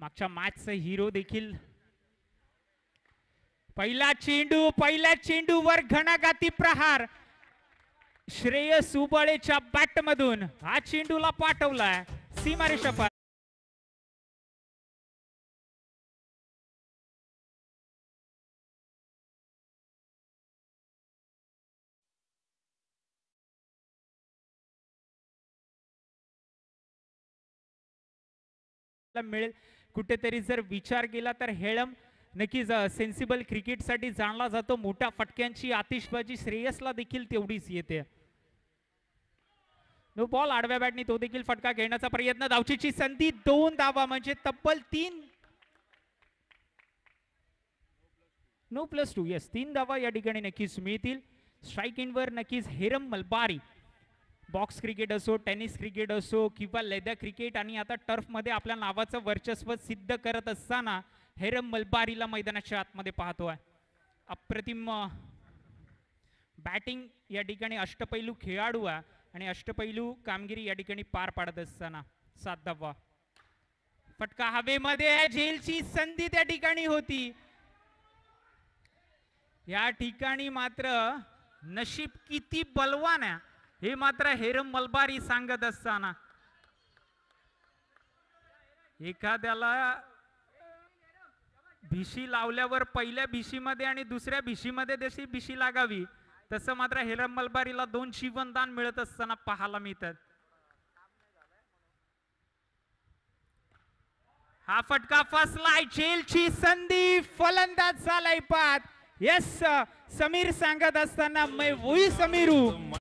मागच्या मॅचचा हिरो देखील. पहिल्या चेंडूवर घणाघाती प्रहार श्रेयस उबाळेच्या बॅट मधून हा चेंडूला पाठवलाय सीमारेषा पार. मिळेल कुठेतरी जर विचार केला तर हेळम नक्कीच सेन्सिबल क्रिकेटसाठी जाणला जातो. मोठ्या फटक्यांची आतिषबाजी श्रेयसला देखील तेवढीच येते. नो बॉल आडव्या बॅटने तो देखील फटका घेण्याचा प्रयत्न. धावचीची संधी 2 धावा म्हणजे तब्बल 3 +2 यस 3 धावा या ठिकाणी नक्कीच मिळतील. स्ट्राईक इनवर नक्कीच हेरम मलबारी. बॉक्स क्रिकेट असो, टेनिस क्रिकेट असो किंवा लेदर क्रिकेट आणि आता टर्फ मध्ये आपल्या नावाचं वर्चस्व सिद्ध करत असताना हेरम मलबारीला मैदानाच्या आतमध्ये पाहतोय. अप्रतिम बॅटिंग या ठिकाणी अष्टपैलू खेळाडू आहे आणि अष्टपैलू कामगिरी या ठिकाणी पार पाडत असताना 7 धावा. फटका हवेमध्ये आहे. झेलची संधी त्या ठिकाणी होती. या ठिकाणी मात्र नशीब किती बलवान आहे हे मात्र हेरम मलबारी सांगत असताना एखाद्याला भिशी लावल्यावर पहिल्या भिशीमध्ये आणि दुसऱ्या भिशीमध्ये जशी भिशी लागावी तसं मात्र हेरम मलबारीला 2 जीवनदान मिळत असताना पाहायला मिळतात. हा फटका फसलाय. झेलची संधी फलंदाज झालाय बाद. यस समीर सांगत असताना मैं वही समीर हूं.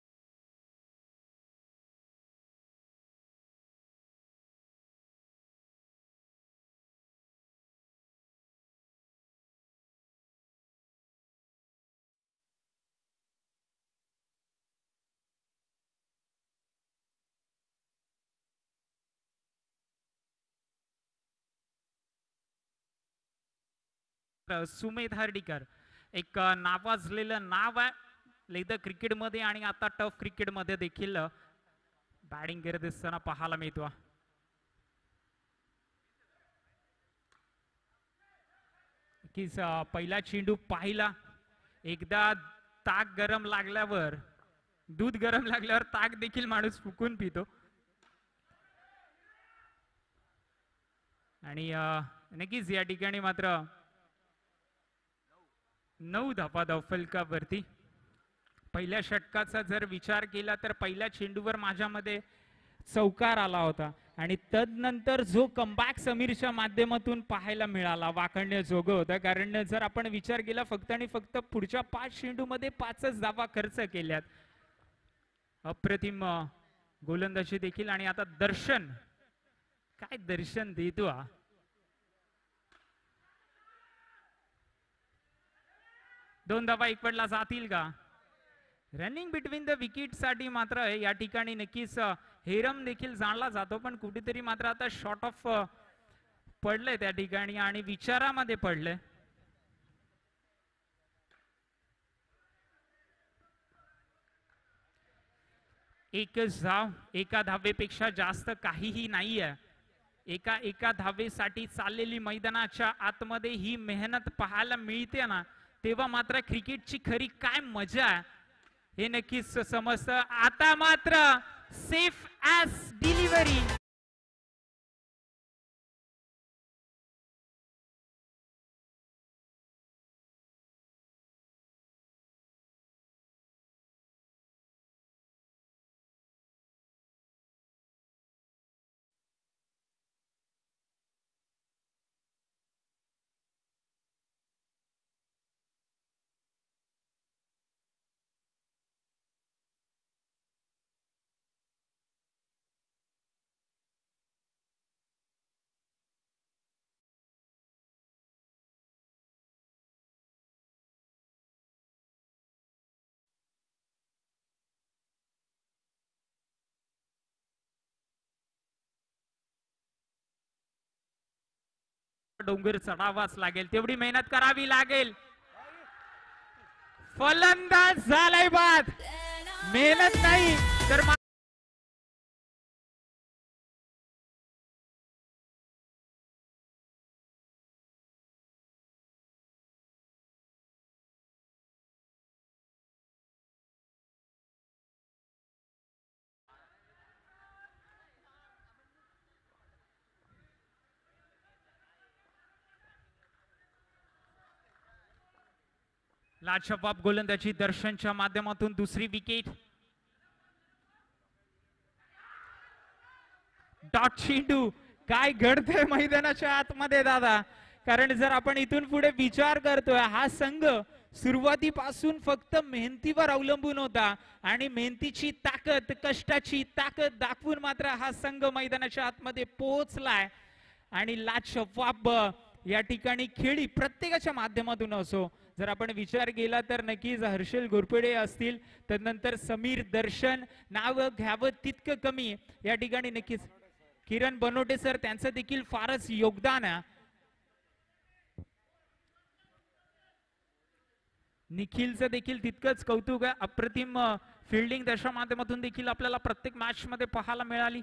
सुमेध हर्डीकर एक नावाजलेलं नाव आहे लेदर क्रिकेट मध्ये आणि आता टफ क्रिकेट मध्ये देखील बॅटिंग करत असताना पाहायला मिळतो. की पहिला चेंडू पाहिला. एकदा ताक गरम लागल्यावर दूध गरम लागल्यावर ताक देखील माणूस फुकून पितो आणि नक्कीच या ठिकाणी मात्र 9 धावा धावफलकावरती. पहिल्या षटकाचा जर विचार केला तर पहिल्या चेंडूवर माझ्यामध्ये चौकार आला होता आणि तदनंतर जो कमबॅक समीरच्या माध्यमातून पाहायला मिळाला वाखणण्याजोगं होतं. कारण जर आपण विचार केला फक्त आणि फक्त पुढच्या 5 चेंडूमध्ये 5च धावा खर्च केल्यात. अप्रतिम गोलंदाजी देखील आणि आता दर्शन काय दर्शन देतो हा. दोन धावा एकवटला जातील का. रनिंग बिटवीन द विकेट साठी मात्र या ठिकाणी नक्कीच हेरम देखील जाणला जातो पण कुठेतरी मात्र आता शॉर्ट ऑफ पडले त्या ठिकाणी आणि विचारामध्ये पडले. एकच धाव एका धावेपेक्षा जास्त काहीही नाहीये. एका धावेसाठी चाललेली मैदानाच्या आतमध्ये ही मेहनत पाहायला मिळते ना तेव्हा मात्र क्रिकेटची खरी काय मजा आहे हे नक्कीच समजतं. आता मात्र सेफ ॲज डिलिव्हरी. डोंगर चढावाच लागेल तेवढी मेहनत करावी लागेल. फलंदाज झालाय बाद. मेहनत नाही तर लाजवाब गोलंदाजी दर्शनच्या माध्यमातून दुसरी विकेट. डॉट चेंडू. काय घडतंय मैदानाच्या आतमध्ये दादा, कारण जर आपण इथून पुढे विचार करतोय, हा संघ सुरुवातीपासून फक्त मेहनतीवर अवलंबून होता आणि मेहनतीची ताकद, कष्टाची ताकद दाखवून मात्र हा संघ मैदानाच्या आतमध्ये पोहोचलाय. आणि लाजवाब या ठिकाणी खेळी प्रत्येकाच्या माध्यमातून असो, जर आपण विचार केला तर नक्कीच हर्षल घोरपडे असतील, त्यानंतर समीर, दर्शन, नाव घ्यावं तितकं कमी या ठिकाणी. नक्कीच किरण बनोटे सर, त्यांचं देखील फारच योगदान आहे. निखिलचं देखील तितकंच कौतुक आहे. अप्रतिम फिल्डिंग त्याच्या माध्यमातून देखील आपल्याला प्रत्येक मॅच मध्ये पाहायला मिळाली.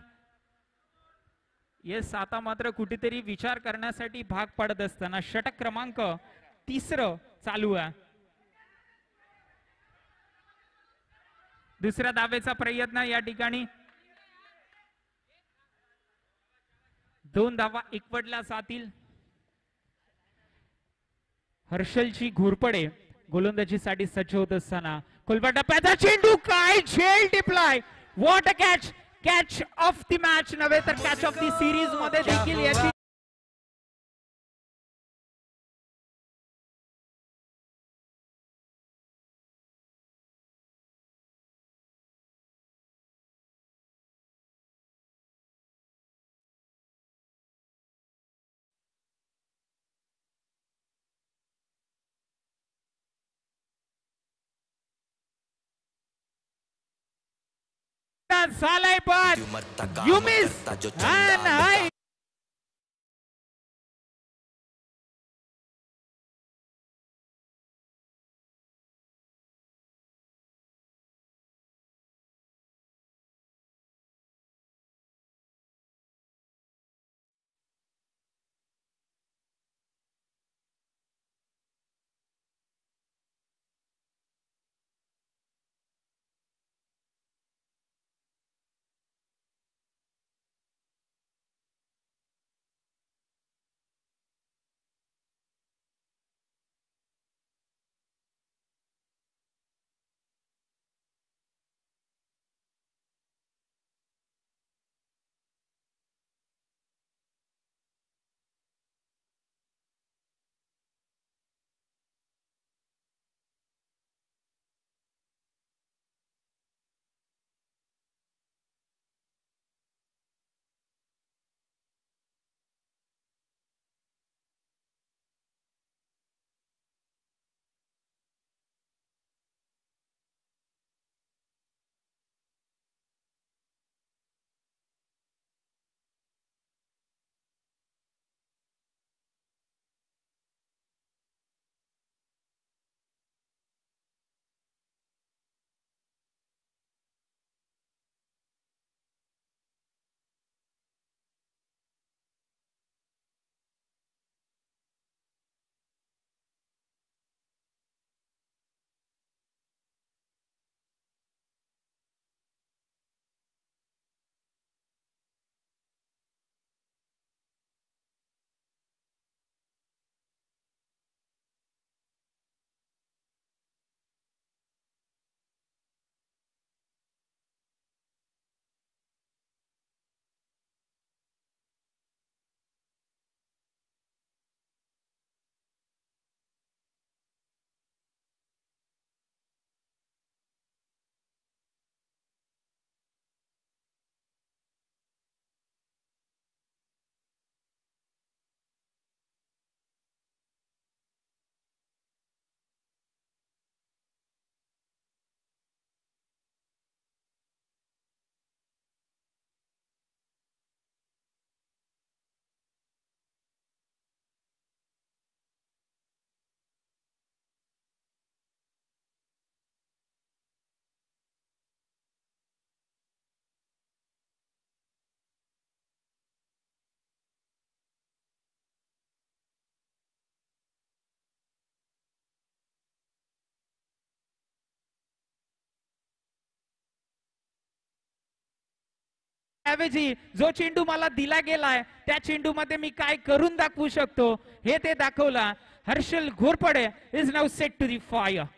येस, आता मात्र कुठेतरी विचार करण्यासाठी भाग पडत असताना षटक क्रमांक 3 चालू आहे. दुसऱ्या धावेचा प्रयत्न या ठिकाणी. 2 धावा एकवटल्या जातील. हर्षलची घोरपडे गोलंदाजीसाठी सज्ज होत असताना खोलवर टप्प्याचा चेंडू. काय झेल टिपलाय. What a catch. Catch of the match नव्हे तर कॅच ऑफ द सिरीज मध्ये देखील याची झालाय. पण यू मिस. ऐवजी जो चेंडू मला दिला गेलाय त्या चेंडू मध्ये मी काय करून दाखवू शकतो हे ते दाखवला. Harshal Ghorpade is now set to the fire.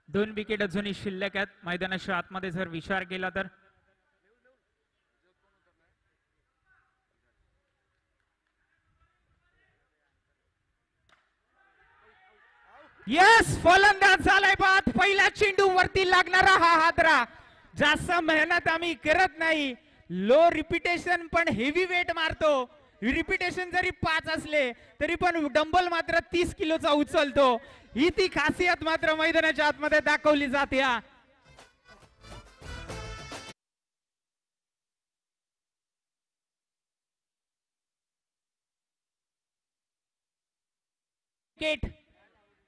दोन विकेट अजूनही शिल्लक आहेत मैदानाच्या आतमध्ये जर विचार केला तर. यस, फलंदाज झालाय बाद. पहिल्या चेंडू वरती लागणारा हा हादरा. जास्त मेहनत आम्ही करत नाही. लो रिपिटेशन पण हेवी वेट मारतो. रिपिटेशन जरी 5 असले तरी पण डंबल मात्र 30 किलोचा उचलतो. ही ती खासियत मात्र मैदानाच्या आतमध्ये दाखवली जाते.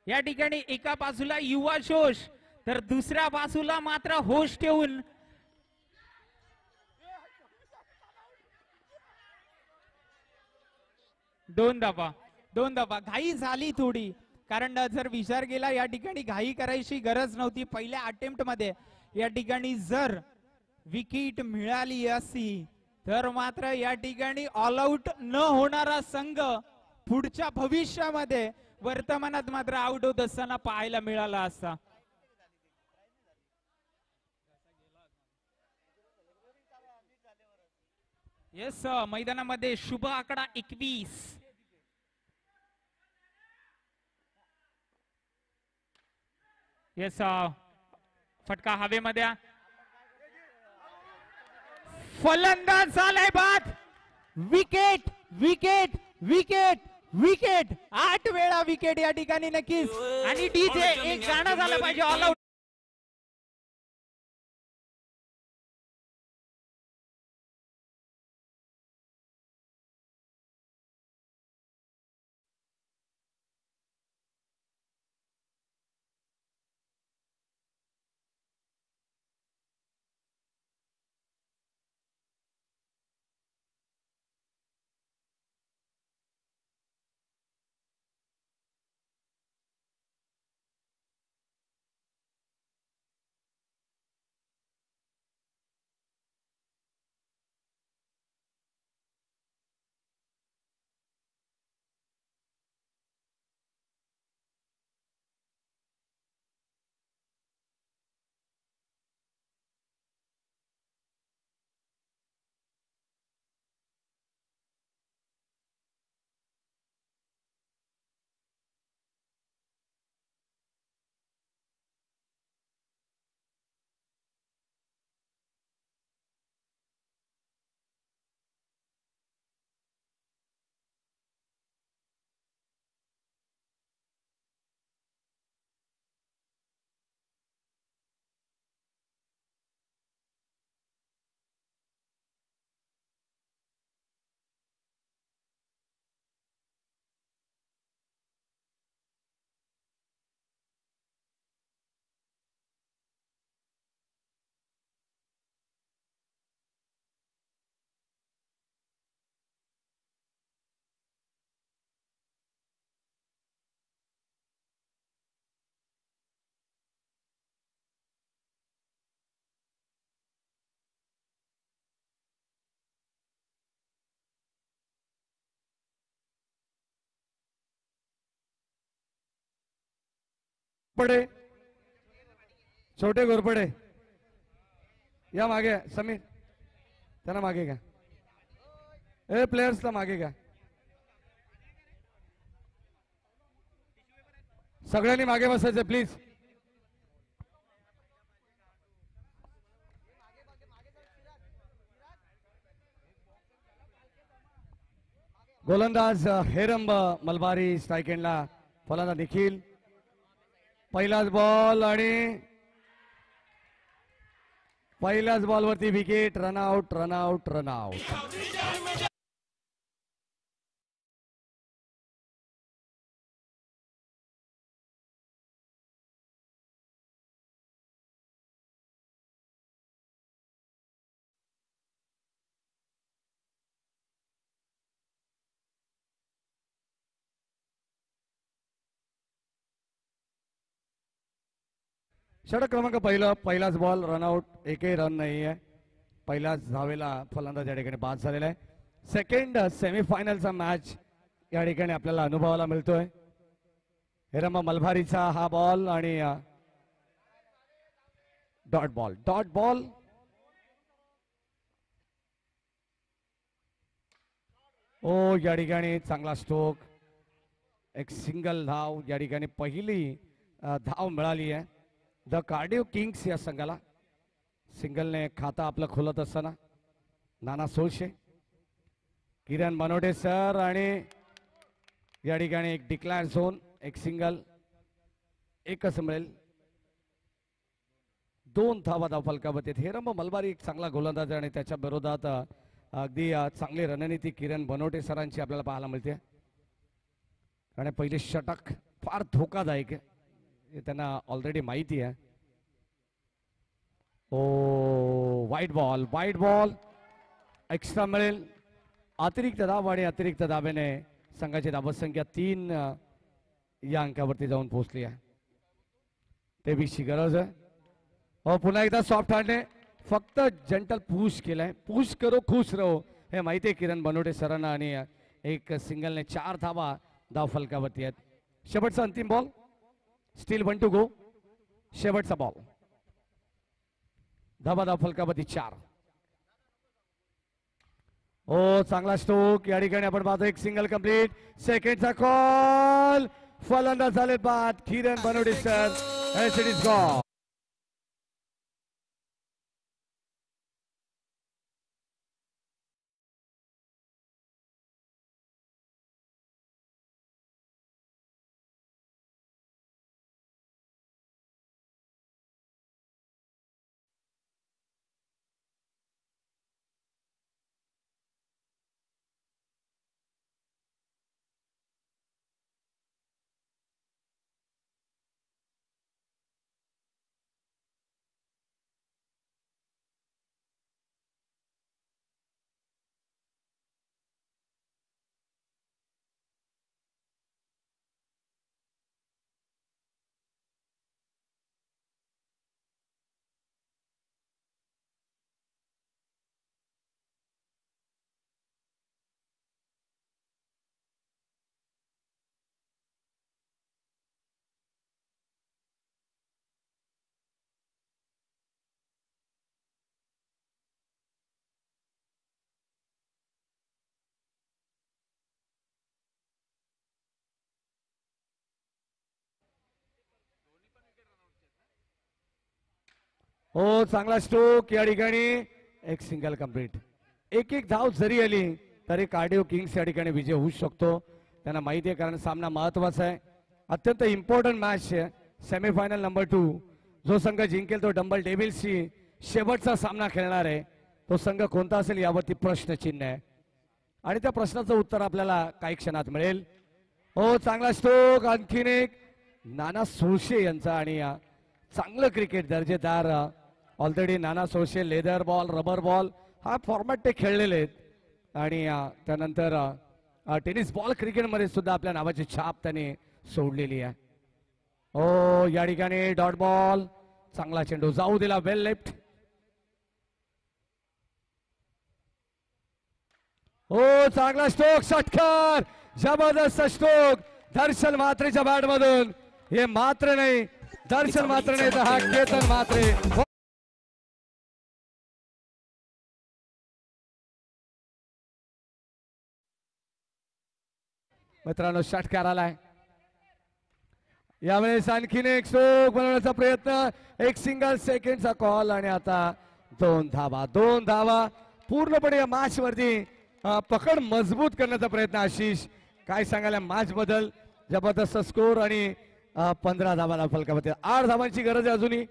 या ठिकाणी एका बाजूला युवा जोश तर दुसऱ्या बाजूला मात्र होश ठेवून दोन धावा घाई झाली थोडी. कारण जर विचार केला या ठिकाणी घाई करायची गरज नव्हती. पहिल्या अटेम्प्ट मध्ये या ठिकाणी जर विकेट मिळाली असती तर मात्र या ठिकाणी ऑल आउट न होणारा संघ पुढच्या भविष्यामध्ये वर्तमानात मात्र आउट होत असताना पाहायला मिळाला असता. येस, मैदानामध्ये शुभ आकडा 21. येस, फटका हवेमध्ये. फलंदाज झालाय बाद. विकेट विकेट विकेट विकेट 8 वेळा विकेट या ठिकाणी नक्कीच. आणि डीजे एक गाणं झालं पाहिजे ऑल आउट. पडे छोटे घोरपडे या मागे. समीर त्यांना मागे घ्या. प्लेयर्सला मागे घ्या. सगळ्यांनी मागे बसायचं प्लीज. गोलंदाज हेरंब मलबारी स्ट्राइकेंडला. फलंदाज निखिल. पहिलाच बॉल आणि पहिल्याच बॉलवरती विकेट. Run out run out run out. षटक क्रमांक पहिलाच बॉल रनआउट एकही रन नाही आहे पहिल्याच धावेला फलंदाज या ठिकाणी बाद झालेला आहे सेकंड सेमीफायनलचा मॅच या ठिकाणी आपल्याला अनुभवायला मिळतोय हिरंब मलभारीचा हा बॉल आणि डॉट बॉल ओ या ठिकाणी चांगला स्ट्रोक एक सिंगल धाव या ठिकाणी पहिली धाव मिळाली आहे द कार्डिओ किंग्स या संघाला सिंगलने खाता आपलं खोलत असताना नाना सोळशे किरण बनवडे सर आणि या ठिकाणी एक डिक्लेअर झोन एक सिंगल एकच मिळेल 2 धावा धाव फलकावतीत हिरंब मलबारी एक चांगला गोलंदाज आणि त्याच्या विरोधात अगदी चांगली रणनीती किरण बनवटे सरांची आपल्याला पाहायला मिळते आणि पहिले षटक फार धोकादायक आहे हे त्यांना ऑलरेडी माहिती आहे ओ वाईट बॉल एक्स्ट्रा मिळेल अतिरिक्त धाव आणि अतिरिक्त धावेने संघाची धावसंख्या 3 या अंकावरती जाऊन पोहोचली आहे ते बीची गरज आहे हो पुन्हा एकदा सॉफ्ट हँडने फक्त जंटल पुश केलाय पुश करो खुश रहो हे माहिती आहे किरण बनवटे सरांना आणि एक सिंगलने 4 धावा धाव फलकावरती आहेत शेवटचा अंतिम बॉल स्टील 1 टू गो शेवटचा बॉल धावा धाव फलकावरती 4 ओ चांगला स्ट्रोक या ठिकाणी आपण पाहतो एक सिंगल कंप्लीट सेकंडचा कॉल फलंदाज झाले बाद Kiran Banavate sir as it is gone हो चांगला स्ट्रोक या ठिकाणी एक सिंगल कंप्लीट एक धाव जरी आली तरी कार्डिओ किंग्स या ठिकाणी विजय होऊ शकतो त्यांना माहिती आहे कारण सामना महत्वाचा आहे अत्यंत इम्पॉर्टंट मॅच आहे सेमीफायनल नंबर 2 जो संघ जिंकेल तो डंबल डेव्हिल्सशी शेवटचा सामना खेळणार आहे तो संघ कोणता असेल यावरती प्रश्नचिन्ह आहे आणि त्या प्रश्नाचं उत्तर आपल्याला काही क्षणात मिळेल हो चांगला स्ट्रोक आणखीन एक नाना सोळशे यांचा आणि चांगलं क्रिकेट दर्जेदार ऑलरेडी नाना Solshe leather ball rubber ball हा फॉर्मॅट ते खेळलेले आहेत आणि त्यानंतर टेनिस बॉल क्रिकेटमध्ये सुद्धा आपल्या नावाची छाप त्याने सोडलेली आहे हो या ठिकाणी डॉट बॉल चांगला चेंडू जाऊ दिला वेल लेफ्ट हो चांगला स्ट्रोक षटकार जबरदस्त स्ट्रोक दर्शन मात्रेच्या बॅट मधून हे मात्र नाही दर्शन मात्र नाही तर हा केतन मात्रे मित्रांनो षटकार आलाय यावेळेस आणखीन एक स्ट्रोक बनवण्याचा प्रयत्न एक सिंगल सेकंडचा कॉल आणि आता 2 धावा पूर्णपणे या मॅच वरती पकड मजबूत करण्याचा प्रयत्न आशिष काय सांगायला मॅच बदल जबरदस्त स्कोर आणि 15 धावा फलकावरती 8 धावांची गरज आहे अजूनही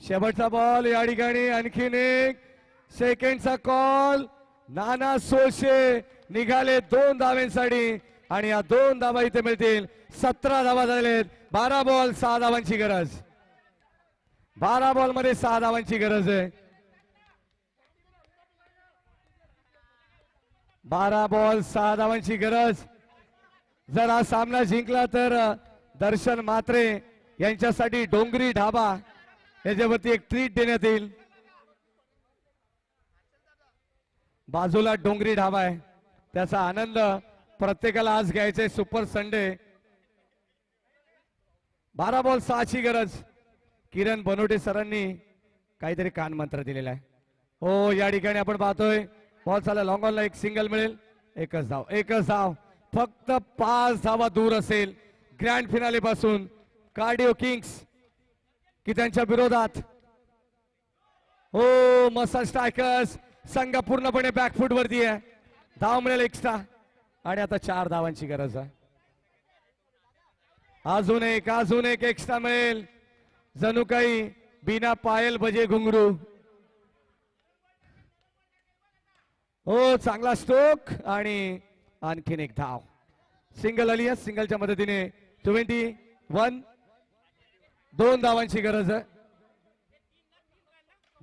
शेवटचा बॉल या ठिकाणी आणखीन एक सेकंडचा कॉल नाना सोळशे निघाले 2 धावांसाठी आणि या 2 धावा इथे मिळतील 17 धावा झालेत 12 बॉल 6 धावांची गरज 12 बॉल मध्ये 6 धावांची गरज आहे 12 बॉल 6 धावांची गरज जर हा सामना जिंकला तर दर्शन मात्रे यांच्यासाठी डोंगरी ढाबा याच्यावरती एक ट्रीट देण्यात येईल. बाजूला डोंगरी ढाबा आहे, त्याचा आनंद प्रत्येकाला आज घ्यायचंय. Super Sunday. 12 बॉल 6ची गरज. किरण बनोटे सरांनी काहीतरी कान मंत्र दिलेला आहे. हो, या ठिकाणी आपण पाहतोय बॉल चालला लॉंग ऑनला. एक सिंगल मिळेल. एकच धाव, एकच धाव. फक्त 5 धावा दूर असेल ग्रँड फिनाले पासून कार्डिओ किंग्स की त्यांच्या विरोधात. हो, मसाज स्ट्रायकर्स संघ पूर्णपणे बॅकफूट वरती आहे. धाव मिळेल एक्स्ट्रा आणि आता 4 धावांची गरज आहे. अजून एक एक्स्ट्रा मिळेल. जणू काही बिना पायल बजे घुंगरू. हो, चांगला स्ट्रोक आणि आणखीन एक धाव. सिंगल आली आहे. सिंगलच्या मदतीने 21. 2 धावांची गरज आहे.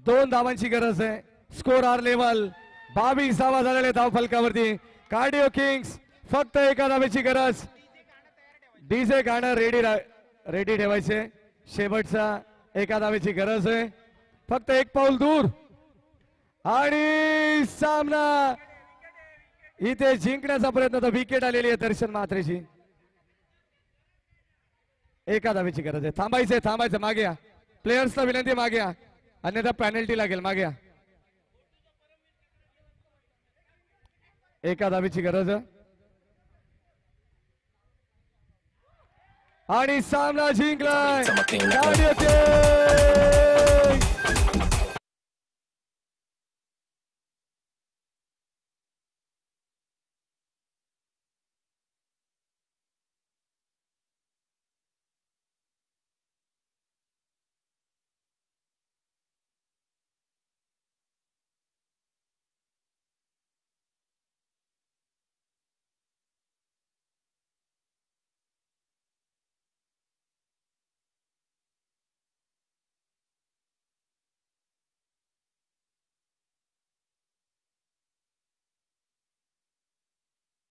2 धावांची गरज आहे. Score R level. 22 धावा झालेले धाव फलकावरती. कार्डिओ किंग्स फक्त एका धावेची गरज. डीजे गाणं रेडी ठेवायचे. शेवटचा एका धावेची गरज आहे. फक्त एक पाऊल दूर आणि सामना इथे जिंकण्याचा प्रयत्न. तर विकेट आलेली आहे दर्शन म्हात्रेची. एका धावेची गरज आहे. थांबायचं. मागे या. प्लेयर्सला विनंती, मागे या, अन्यथा पेनल्टी लागेल. मागे या. एका धावेची गरज आणि सामना जिंकलाय.